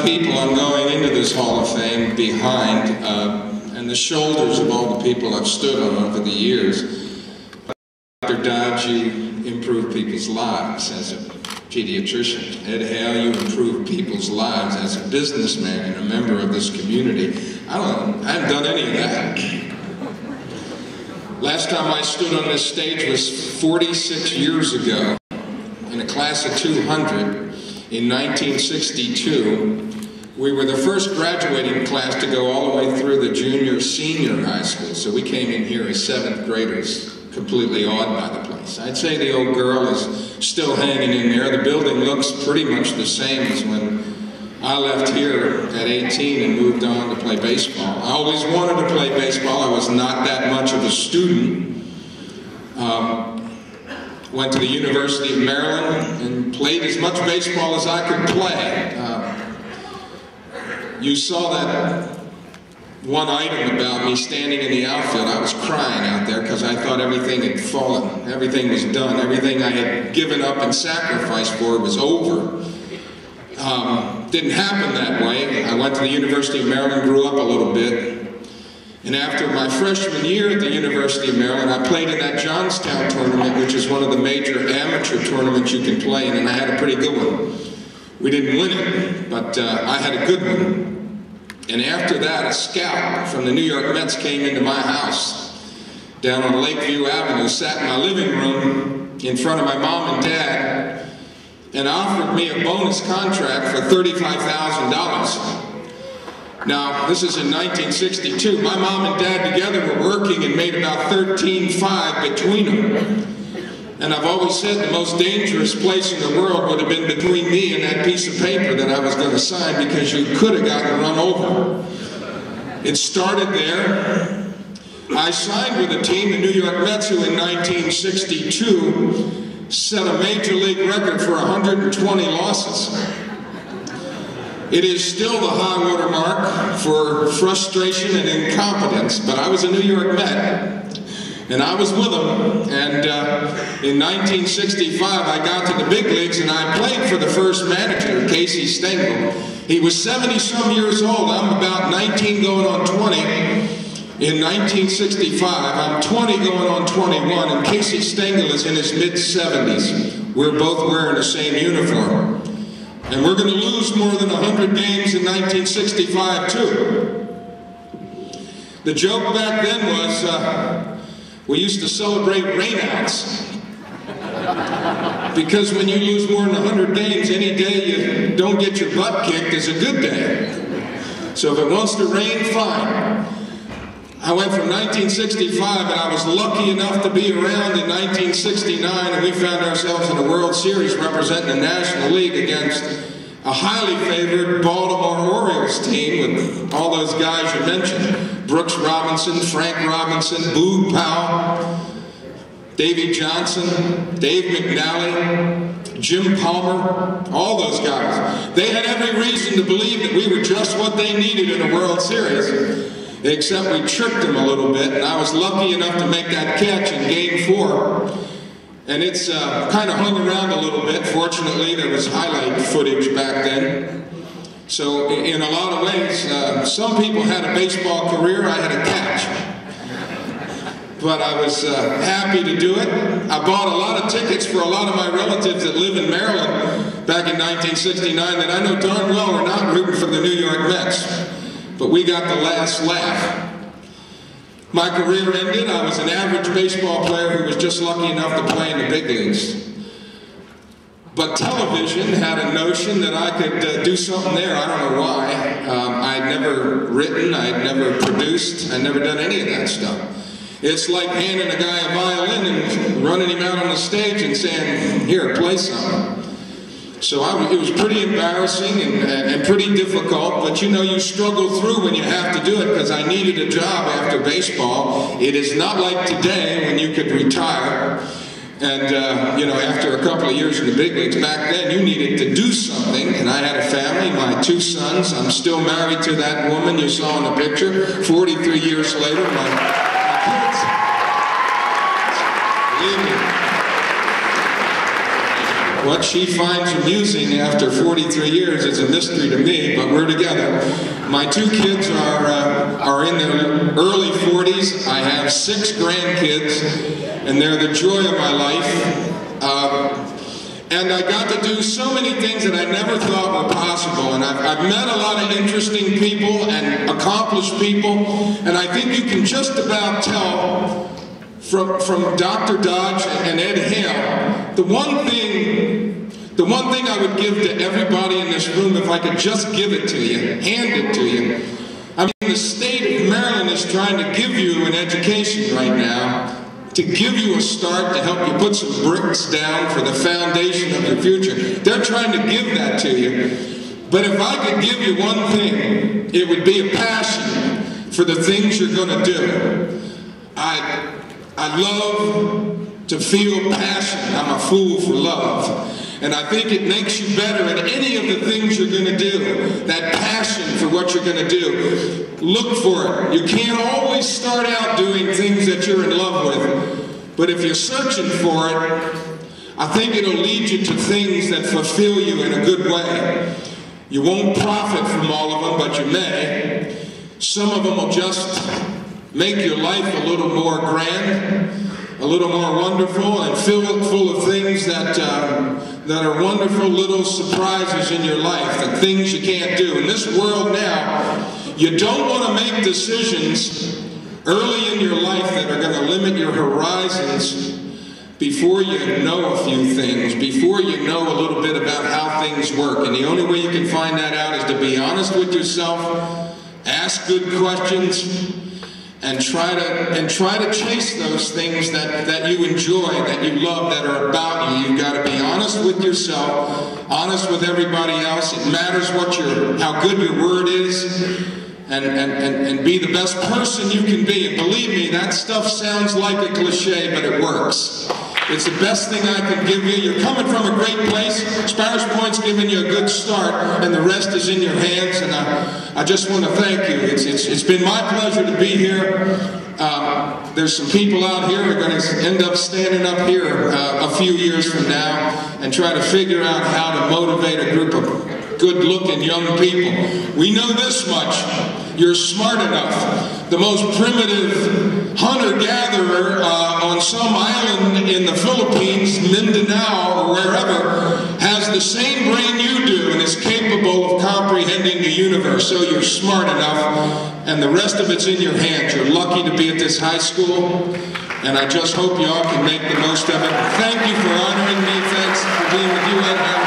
people I'm going into this Hall of Fame behind, and the shoulders of all the people I've stood on over the years. Dr. Dodge, you improve people's lives as a pediatrician. Ed Hale, you improve people's lives as a businessman and a member of this community. I haven't done any of that. Last time I stood on this stage was 46 years ago in a class of 200 in 1962. We were the first graduating class to go all the way through the junior-senior high school, so we came in here as 7th graders, completely awed by the place. I'd say the old girl is still hanging in there. The building looks pretty much the same as when I left here at 18 and moved on to play baseball. I always wanted to play baseball. I was not that much of a student. Went to the University of Maryland and played as much baseball as I could play. You saw that one item about me standing in the outfield. I was crying out there because I thought everything had fallen. Everything was done. Everything I had given up and sacrificed for was over. Didn't happen that way. I went to the University of Maryland, grew up a little bit. And after my freshman year at the University of Maryland, I played in that Johnstown tournament, which is one of the major amateur tournaments you can play in, and I had a pretty good one. We didn't win it, but I had a good one. And after that, a scout from the New York Mets came into my house down on Lakeview Avenue, sat in my living room in front of my mom and dad, and offered me a bonus contract for $35,000. Now, this is in 1962. My mom and dad together were working and made about $13,500 between them. And I've always said the most dangerous place in the world would have been between me and that piece of paper that I was going to sign, because you could have gotten run over. It started there. I signed with a team, the New York Mets, who in 1962 set a major league record for 120 losses. It is still the high water mark for frustration and incompetence, but I was a New York Met, and I was with them, and in 1965 I got to the big leagues, and I played for the first manager, Casey Stengel. He was 70-some years old. I'm about 19 going on 20. In 1965, I'm 20 going on 21, and Casey Stengel is in his mid-70s. We're both wearing the same uniform. And we're going to lose more than 100 games in 1965, too. The joke back then was we used to celebrate rainouts. Because when you lose more than 100 games, any day you don't get your butt kicked is a good day. So if it wants to rain, fine. I went from 1965, and I was lucky enough to be around in 1969, and we found ourselves in the World Series representing the National League against a highly favored Baltimore Orioles team with all those guys you mentioned. Brooks Robinson, Frank Robinson, Boog Powell, Davey Johnson, Dave McNally, Jim Palmer, all those guys. They had every reason to believe that we were just what they needed in a World Series. Except we tricked them a little bit, and I was lucky enough to make that catch in Game 4. And it's kind of hung around a little bit. Fortunately, there was highlight footage back then. So in a lot of ways, some people had a baseball career, I had a catch. But I was happy to do it. I bought a lot of tickets for a lot of my relatives that live in Maryland back in 1969 that I know darn well were not rooting for the New York Mets. But we got the last laugh. My career ended. I was an average baseball player who was just lucky enough to play in the big leagues. But television had a notion that I could do something there. I don't know why. I'd never written, I'd never produced, I'd never done any of that stuff. It's like handing a guy a violin and running him out on the stage and saying, here, play something. So it was pretty embarrassing and pretty difficult, but you know, you struggle through when you have to do it, because I needed a job after baseball. It is not like today when you could retire and, you know, after a couple of years in the big leagues. Back then, you needed to do something, and I had a family, my 2 sons. I'm still married to that woman you saw in the picture. 43 years later, my kids. Believe me. What she finds amusing after 43 years is a mystery to me, but we're together. My two kids are in their early 40s. I have 6 grandkids, and they're the joy of my life. And I got to do so many things that I never thought were possible. And I've met a lot of interesting people and accomplished people. And I think you can just about tell from Dr. Dodge and Ed Hale, the one thing I would give to everybody in this room, if I could just give it to you, hand it to you. I mean, the state of Maryland is trying to give you an education right now, to give you a start, to help you put some bricks down for the foundation of your future. They're trying to give that to you. But if I could give you one thing, it would be a passion for the things you're going to do. I love to feel passion. I'm a fool for love. And I think it makes you better at any of the things you're going to do. That passion for what you're going to do. Look for it. You can't always start out doing things that you're in love with. But if you're searching for it, I think it'll lead you to things that fulfill you in a good way. You won't profit from all of them, but you may. Some of them will just make your life a little more grand, a little more wonderful, and fill it full of things that are wonderful little surprises in your life, the things you can't do. In this world now, you don't want to make decisions early in your life that are going to limit your horizons before you know a few things, before you know a little bit about how things work. And the only way you can find that out is to be honest with yourself, ask good questions, and try to chase those things that you enjoy, that you love, that are about you. You've got to be honest with yourself, honest with everybody else. It matters how good your word is, and be the best person you can be. And believe me, that stuff sounds like a cliche, but it works. It's the best thing I can give you. You're coming from a great place. Sparrows Point's giving you a good start, and the rest is in your hands. And I just want to thank you. It's been my pleasure to be here. There's some people out here who are going to end up standing up here a few years from now and try to figure out how to motivate a group of good-looking young people. We know this much. You're smart enough. The most primitive hunter-gatherer on some island in the Philippines, Mindanao, or wherever, has the same brain you do and is capable of comprehending the universe. So you're smart enough, and the rest of it's in your hands. You're lucky to be at this high school, and I just hope you all can make the most of it. Thank you for honoring me. Thanks for being with you, Ed.